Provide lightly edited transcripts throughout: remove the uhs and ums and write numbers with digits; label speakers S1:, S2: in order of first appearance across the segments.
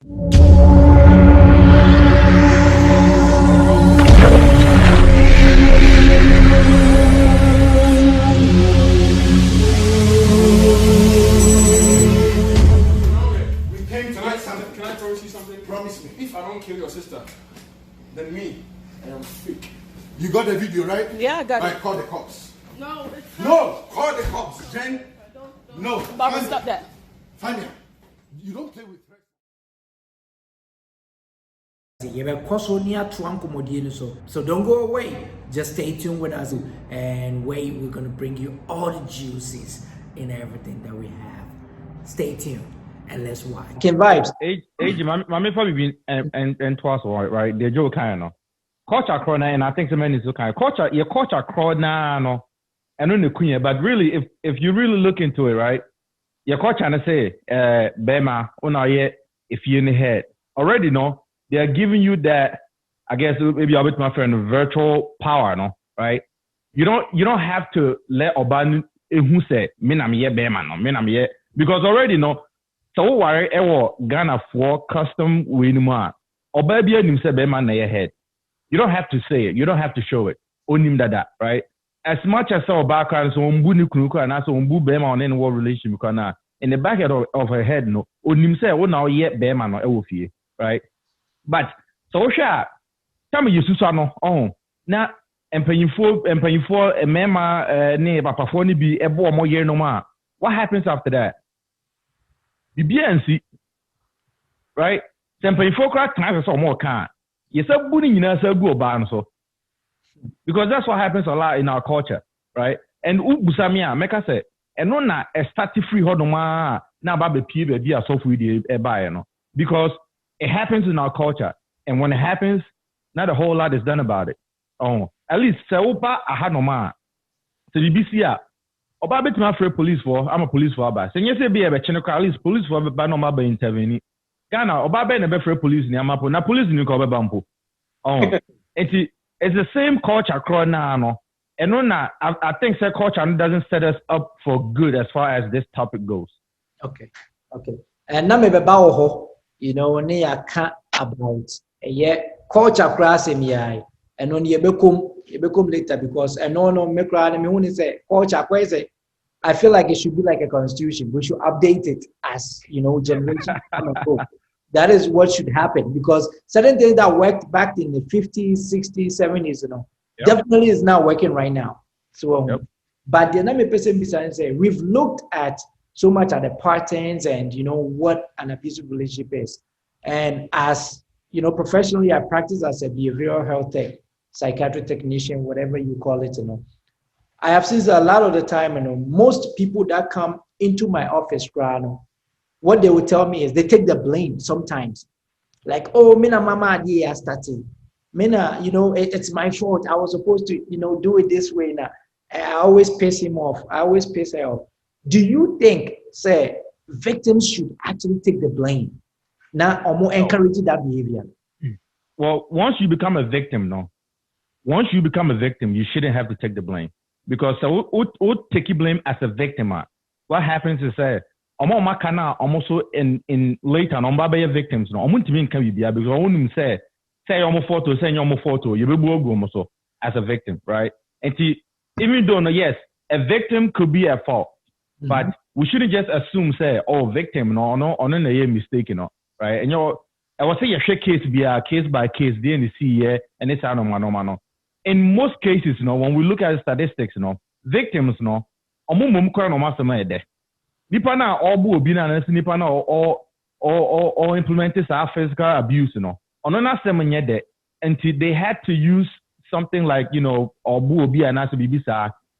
S1: Promise me, if I don't kill your sister, then me, I am fake.
S2: You got the video, right?
S3: Yeah, I got it.
S2: Call the cops.
S3: No, it's
S2: No, call the cops. Jen, no.
S3: Barbara, stop that.
S2: Fania, you don't play with threats.
S4: So don't go away. Just stay tuned with us, and we're going to bring you all the juices and everything that we have. Stay tuned. And let's watch.
S5: Can vibes.
S6: Age, my probably and twice right. The joke kind of culture corner, and I think the man is kind of culture. Your culture corner, no, and on the queen. But really, if you really look into it, right, your culture and say, Bema, yet if you in the head already, no, they are giving you that. I guess maybe I'll bet my friend virtual power, no, right? You don't have to let Oban who say, "Minamiye Bema, no, minamiye," because already, no. So worry Ghana for custom winuma. Or baby say Bema na your head. You don't have to say it. You don't have to show it. Onim dada, right? As much as our background so umbu ni kunuka and also umbu Bema on any war relationship kana in the back of her head no onim say oh now yet Bema no ewofie, right? But so sure tell me you susa no oh na empanyifo emema ne papafo ni bi ebo omo yer no ma. What happens after that? The BNC, right? Simply focus time for more can. Yes, a bullying in us a good ban so because that's what happens a lot in our culture, right? And Ubusamia, make us say, and no na a static free hodoma now baby be a software a buyer, no, because it happens in our culture, and when it happens, not a whole lot is done about it. Oh, at least Saupa I had no man. So the BCA. Oba bet me afraid police for I'm a police for aba. Say you say be a at least police for ba no ma ba intervene. Ghana oba be na be free police ni amapo na police ni ko be bampo. Oh. It's the same culture across now no. And no na I think that culture doesn't set us up for good as far as this topic goes.
S5: Okay. And na me be ba wo ho, you know, ne ya ka about culture class em yai. And on ye become later because and no me cry me who say culture kwese. I feel like it should be like a constitution. We should update it as, you know, generation come and go. That is what should happen because certain things that worked back in the 50s, 60s, 70s, you know, definitely is not working right now. So, but the name person besides say we've looked at so much at the patterns and you know what an abusive relationship is. And as you know, professionally, I practice as a behavioral health tech, psychiatric technician, whatever you call it, you know. I have seen a lot of the time, you know, most people that come into my office, what they will tell me is they take the blame sometimes. Like, oh, mina mama idea starting. Mina, you know, it's my fault. I was supposed to, you know, do it this way now. I always piss him off. I always piss her off. Do you think, say, victims should actually take the blame? Now, or more encourage that behavior?
S6: Well, once you become a victim, you shouldn't have to take the blame. Because so take blame as a victim. What happens is that almost in later on be victims no can be because when say photo you be as a victim, right? And even though yes, a victim could be at fault, but we shouldn't just assume say victim no mistake, you know, right? And I was say you share case be a case by case DNC and it's no. In most cases, you know, when we look at statistics, you know, victims, you know, nipa na obu obi na nipa na or implemented physical abuse, you know. Until they had to use something like, you know, obu obi and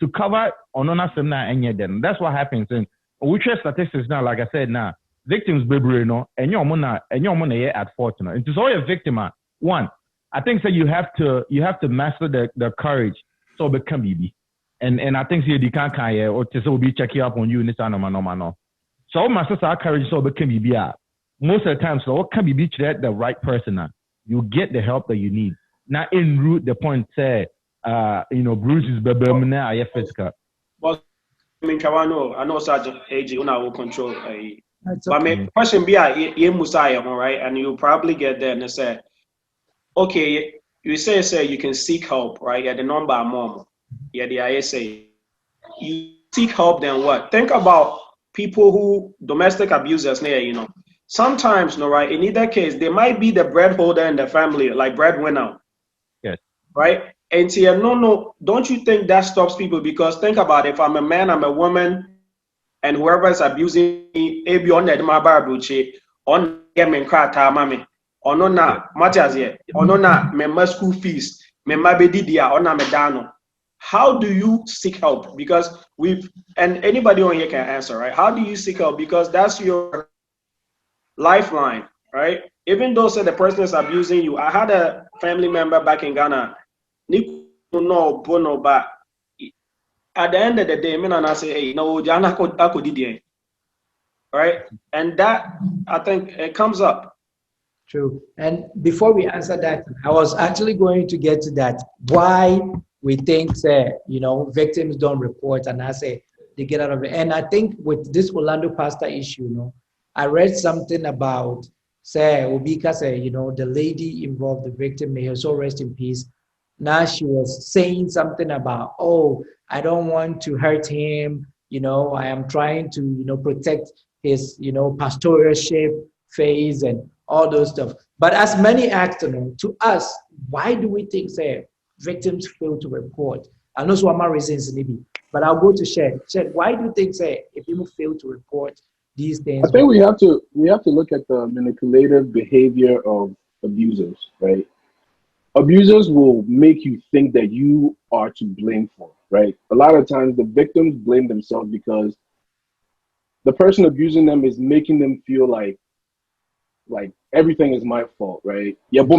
S6: to cover them. That's what happens. And we share statistics now, like I said, now victims baby, you know, and you're at fault, you know. And to say a victim, one. I think so you have to master the courage so become BB. And I think so you can't or to be checking up on you in this no. So master our courage so become BB. Most of the time, so what can be the right person you get the help that you need. Now in root the point say you know Bruce is physical.
S7: Well I mean I know Sergeant AG will control
S5: That's
S3: But
S5: okay.
S3: my question be a Musaya, right? And you'll probably get there and say, okay, you say you can seek help, right? Yeah, the number mom. Yeah, the ISA. You seek help, then what? Think about people who domestic abusers, Sometimes, no, right? In either case, they might be the breadholder in the family, like breadwinner.
S6: Yes.
S3: Right? And so, no, don't you think that stops people? Because think about it, if I'm a man, I'm a woman, and whoever is abusing me, ebi on that my barbuche, on me krata mame, ono na Matthias here, ono na me school fees, me mabedi dia, ona me dano. How do you seek help? Because and anybody on here can answer, right? How do you seek help? Because that's your lifeline, right? Even though say the person is abusing you. I had a family member back in Ghana. No bono, but at the end of the day, I say, hey, no, right? And that, I think, it comes up.
S5: True. And before we answer that, I was actually going to get to that. Why we think, victims don't report, and I say they get out of it. And I think with this Orlando pastor issue, I read something about, Obika the lady involved, the victim, may her soul rest in peace. Now she was saying something about, oh, I don't want to hurt him. I am trying to, protect his, pastoralship phase and all those stuff. But as many acts, to us, why do we think, victims fail to report? I know some of my reasons, maybe, but I'll go to Shed. Shed, why do you think, if people fail to report these things?
S2: I think we have to look at the manipulative behavior of abusers, right? Abusers will make you think that you are to blame for, right? A lot of times the victims blame themselves because the person abusing them is making them feel like everything is my fault, right? And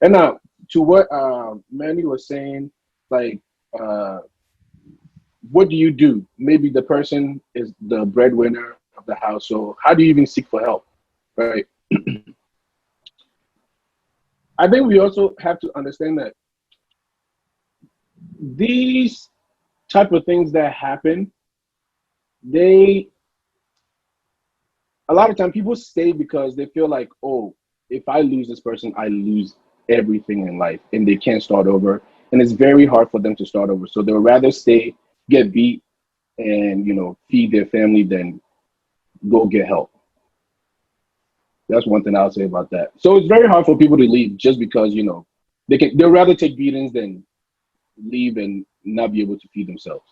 S2: and now to what Manny was saying, like what do you do? Maybe the person is the breadwinner of the house, so how do you even seek for help, right? I think we also have to understand that these type of things that happen, a lot of time people stay because they feel like, oh, if I lose this person, I lose everything in life, and they can't start over. And it's very hard for them to start over. So they'll rather stay, get beat, and feed their family than go get help. That's one thing I'll say about that. So it's very hard for people to leave just because, they'll rather take beatings than leave and not be able to feed themselves.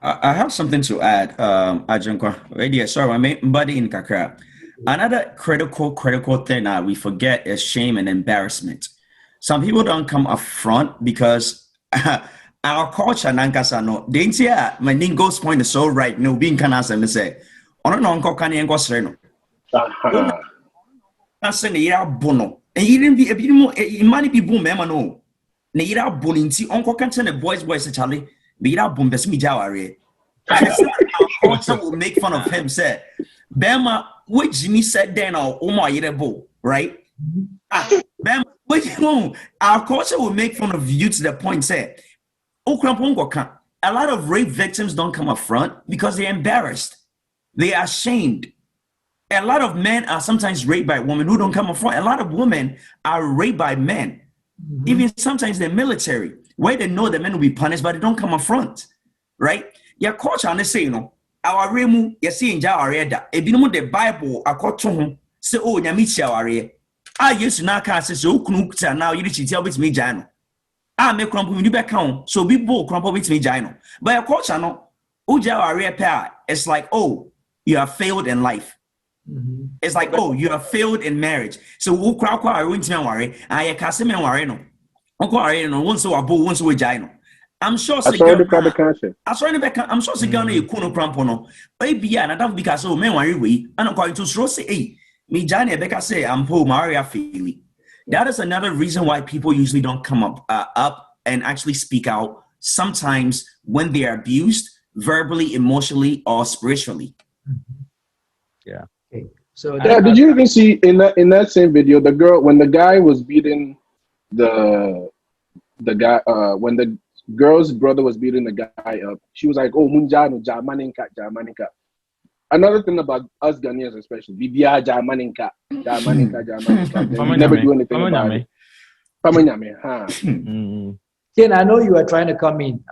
S7: I have something to add, Ajankwa. Sorry, my buddy in Kakra. Another critical thing that we forget is shame and embarrassment. Some people don't come up front because our culture, Nankasa, no, the entire my Ningo's point is so right. No, being canasa and say, on no uncle can go sereno. That's an era bono. And you didn't be a bit more, many people, mamma, no. Neira boninti, uncle can send a boy's Charlie. Bira bombesmi jawari. Our culture will make fun of him. Say, Bema, which Jimmy said then or Oma Yerebo, right? Bema, which our culture will make fun of you to the point. Say, a lot of rape victims don't come up front because they're embarrassed. They are ashamed. A lot of men are sometimes raped by women who don't come up front. A lot of women are raped by men. Mm-hmm. Even sometimes the military, where they know the men will be punished, but they don't come up front, right? Your culture, and they say, our remu, you see in Jawareda, a bit the Bible, a cotton, say, oh, Yamichi, our I used to now cast so Knukta now, you did tell with me, Jano. I make crumple you back home, so be bold crumple with me, Jano. But your culture, no, Uja, pair, it's like, oh, you have failed in life. Mm-hmm. It's like, oh, you have failed in marriage. So who crowd I went to worry, I can't me worry no. Uncle Areno, once so abo, once we jino. I'm sure I'm sure Sigana you kuno crampono. Baby, and I don't because so men worry we, and I'm going to throw say, hey, me Johnny Becca say I'm poor Maria Feely. That is another reason why people usually don't come up and actually speak out sometimes when they are abused verbally, emotionally, or spiritually.
S6: Yeah.
S5: Okay. So
S2: Yeah, did you even see in that same video the girl when the guy was beating the guy when the girl's brother was beating the guy up, she was like, "Oh, munjano jamaninka jamaninka." Another thing about us Ghanaians, especially, Bibia jamaninka jamaninka jamaninka. Then we never do anything about it. Pamanyame, huh?
S5: Ken, I know you are trying to come in.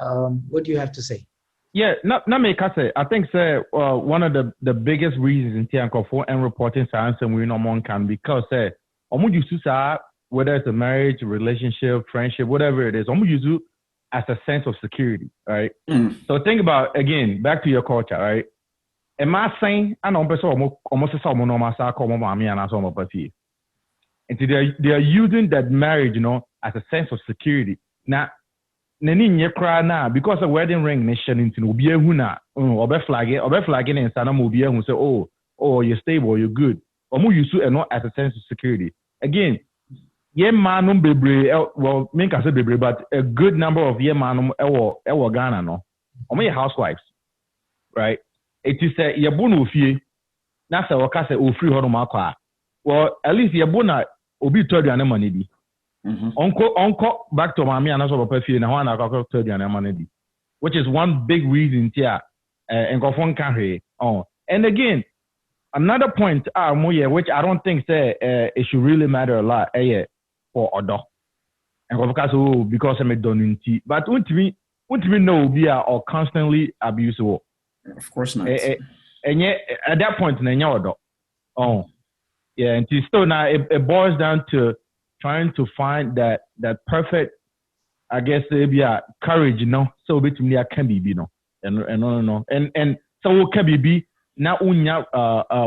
S5: What do you have to say?
S6: Yeah, not me. I think one of the biggest reasons in Tianko for and reporting science and we no one can because whether it's a marriage, relationship, friendship, whatever it is, use it as a sense of security, right? So think about again back to your culture, right? Am I saying I know almost and they are using that marriage, as a sense of security. Now, because a wedding ring nation into Ubia or flag it and Sana Mubia who say, oh, you're stable, you're good. Or more use it not as a sense of security. Again, manum bebre, well, make us a bebre, but a good number of manum ewa Ghana, no. Or my housewives, right? It is a yabunu fee. That's a wakase o free hono. Well, at least yabuna obi told you an money. Uncle back to mommy and also perfume and one I told you an money. Which is one big reason here and go phone carry on. And again, another point which I don't think it should really matter a lot for Odo. And because I'm a donunti. But wouldn't we know we are or constantly abusive?
S7: Of course not.
S6: And yet at that point in Odo. Yeah, and still now it boils down to trying to find that perfect, I guess, courage, so between the can be, and so what can be now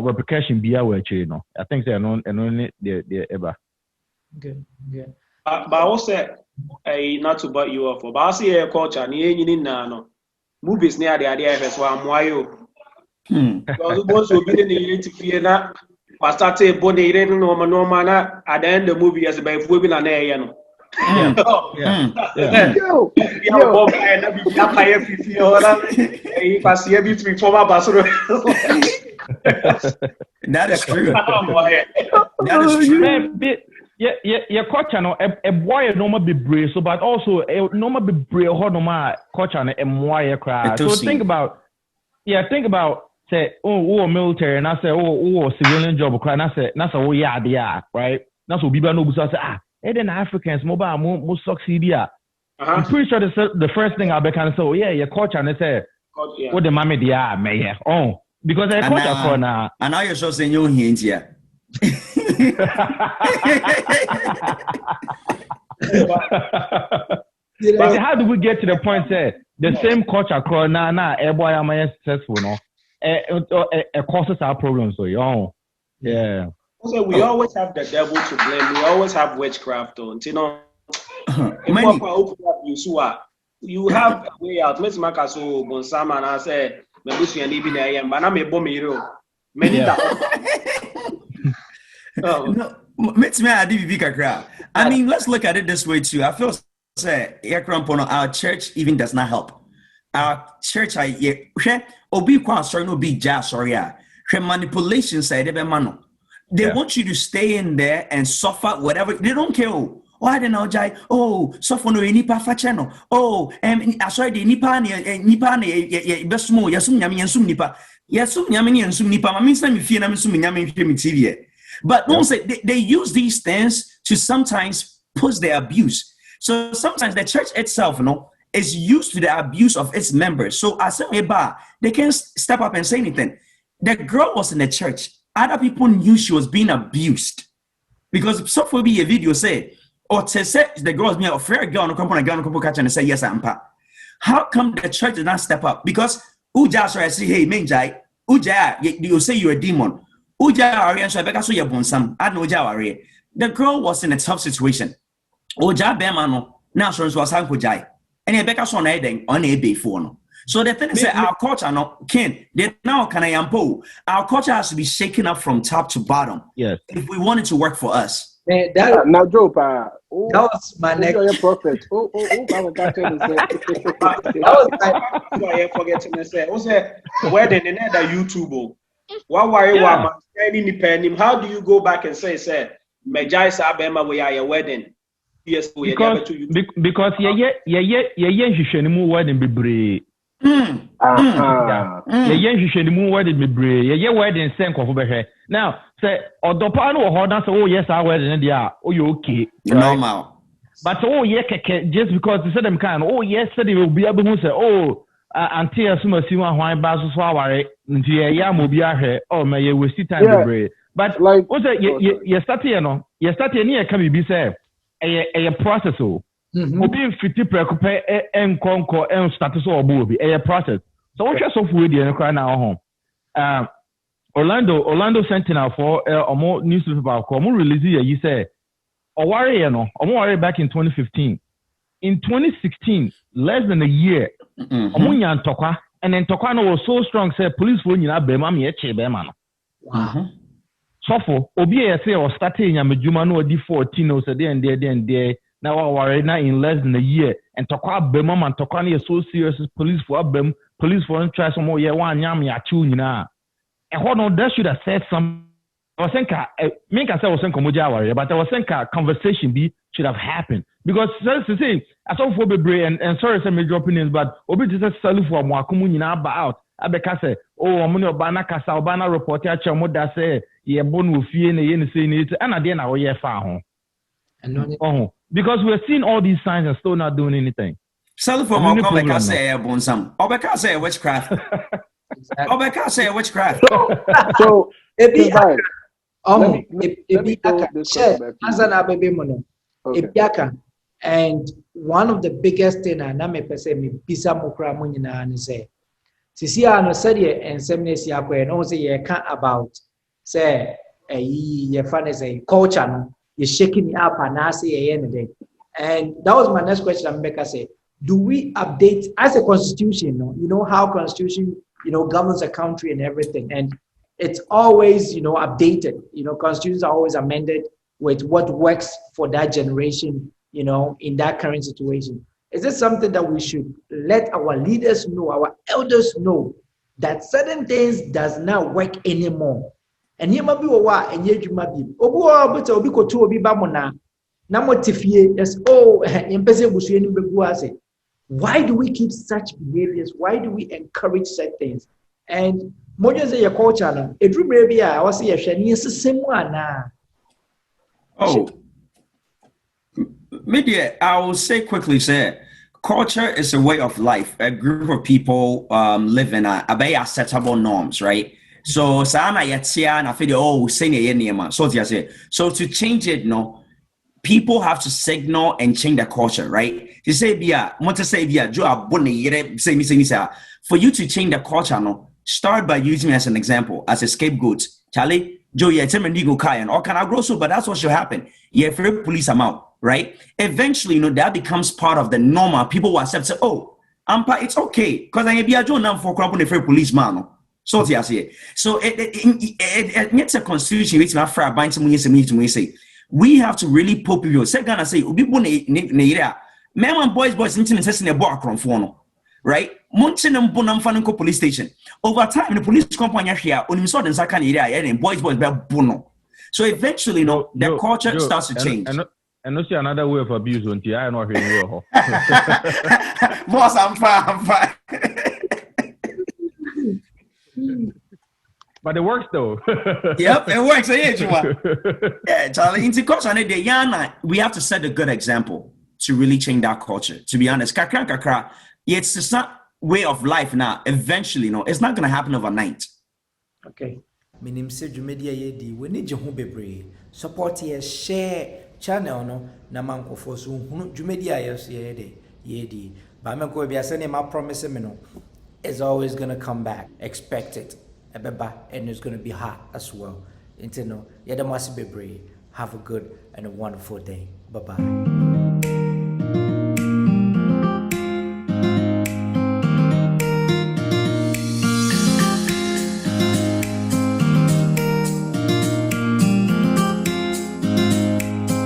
S6: repercussion be aware, I think they're the ever.
S5: Good.
S3: But also, not to butt you off, but I see a culture, no movies near the idea of why because once we be in the to fear that. I started boning no at the end of the movie as a baby women and air. If I see every three former Basura.
S7: That is true. That is true.
S6: Yeah, culture no a boy no be brave, so but also a no be brave no culture no a more cry. So think about say, military, and I say, civilian job, and I say, that's a yeah, right? That's what people know. So I say, then Africans, mobile, more succeed here. I'm pretty sure the first thing I'll be kind of say, your culture, and they say, what the mommy, may because I culture for now.
S7: And now you're so saying you're here.
S6: But how do we get to the point, say, the same culture, everybody am successful, no? It causes our problems, so yeah.
S3: Also, we always have the devil to blame. We always have witchcraft on. You have a way out. Miss Makaso Bonsama and I said, Mebusi and Ibn Ayam, but I'm a bomero. Many
S7: I mean, let's look at it this way too. I feel our church even does not help. Our church, Obi kwa sorry no big jazz sorry manipulation side they want you to stay in there and suffer whatever. They don't care. I don't know, Jai. Suffer no nipa fa channel. Sorry the nipa ne besmo yasum nyame yasum nipa. Yasum nyame yasum nipa. Ma means na me fie na me sum nyame hwe me TV. But don't say they use these things to sometimes push their abuse. So sometimes the church itself, is used to the abuse of its members. So as they can't step up and say anything. The girl was in the church. Other people knew she was being abused. Because so for be a video say, or to say the girl was being a fair girl, no come on a girl, no catch and say yes, I'm pa. How come the church did not step up? Because Uja say, hey, Menjai, Uja, you say you're a demon. Uja Arian so so you're bonsam. I know Uja. The girl was in a tough situation. Uja Bemano, now so was Uncle Jai. And Rebecca on EP4. So the thing is that our culture they now can I ampo. Our culture has to be shaken up from top to bottom.
S6: Yes.
S7: If we want it to work for us.
S2: Now Joe,
S5: that was my next.
S2: You're prophet.
S3: I was forgetting to say, where the YouTube? What worry wa any depending? How do you go back and say, Majai Sabema we are your wedding? Yes, we
S6: because hwehwenimu wedding bebre. Hwehwenimu wedding bebre. Ye wedding sen kwofo behwe. Now, say odopa no ho dan say oh yes our wedding dia oh you okay.
S7: Normal.
S6: But oh yeah keke just because they said them kind oh yes said they will be able to say oh auntie asuma si wan hwan ba so aware nti ye am obi ahwe oh me ye waste time bebre. But like what say you start here no you start here near can be say a process o obi fiti preocupe enkonko en status obo obi a process so what you so for dey no cry na home Orlando Sentinel for omo newspaper ko omo release you say Oware no omo worry back in 2015 in 2016 less than a year omo nya ntokwa and ntokwa no was so strong say police for nyina be ma me e che be ma no wow sofo obi e say o start nya medjuma no odi 14 no say there now Oware na in less than a year and ntokwa be ma ntokwa no so serious police for abem police for try some more year wan nya me achu nyina e ho no that should have said some I was thinking, me can say I was thinking Oware, but I was thinking conversation should have happened because say I saw for bebre and sorry some major opinions, but obi just sell for mo akumu nyina ba out. Abeka say, oh omo no ba na kasa oba na report ya che mo da say ye bon wo fie na ye ne say ne and na na wo ye fa ho. Because we're seeing all these signs and still not doing anything.
S7: Sell for mo come say bon sam. Obeka say witchcraft. Obeka say witchcraft.
S2: So
S5: and one of the biggest thing na me pese me bisa mokra mo nyina ne say sisi ano said and seminary akwa no say ye can about say ye fan say culture no you shaking me up and I say ye anything. And that was my next question. I'm make say do we update as a constitution no you know how constitution governs a country and everything and it's always, updated. Constitutions are always amended with what works for that generation, in that current situation. Is this something that we should let our leaders know, our elders know, that certain things does not work anymore? And you might be and you might be. Why do we keep such behaviors? Why do we encourage such things? And Mojo say your culture no. Edru maybe I was say hwani sesemu ana.
S7: Oh. Media, I will say quickly say culture is a way of life. A group of people live in a very acceptable norms, right? So sana yatia na feel say ne so so to change it no people have to signal and change the culture, right? You say bia, want to say bia jo abone yere say me for you to change the culture no start by using me as an example, as a scapegoat. Charlie, Joe, yeah, tell me go Kayan, or can I grow so? But that's what should happen. Yeah, for police amount, right? Eventually, that becomes part of the normal. People will accept, say, oh, it's okay. Because I be a Joe now for crop on the free policeman. So I say. So it's a constitution which my friend binds to me say. We have to really put people. Second, I say, people men and boys, intimate in a bar from right? Mountain Bonam police station. Over time, the police company here, on saw the second area, and boys be bono. So eventually, the culture starts to change.
S6: And no see another way of abuse until I know hearing you.
S7: Boss, I'm fine.
S6: But it works though.
S7: Yep, it works. Yeah, Charlie. In the culture, we have to set a good example to really change that culture. To be honest, kakra. It's not way of life now. Eventually, it's not going to happen overnight.
S4: Okay. Minim se dwumedia ye di we ne je ho bebre support ye share channel no na mankofo so hunu dwumedia ye di ba me ko bia se ne ma promise me no is always going to come back. Expect it. Ebeba and it's going to be hot as well. Into no ye da must bebre. Have a good and a wonderful day. Bye-bye.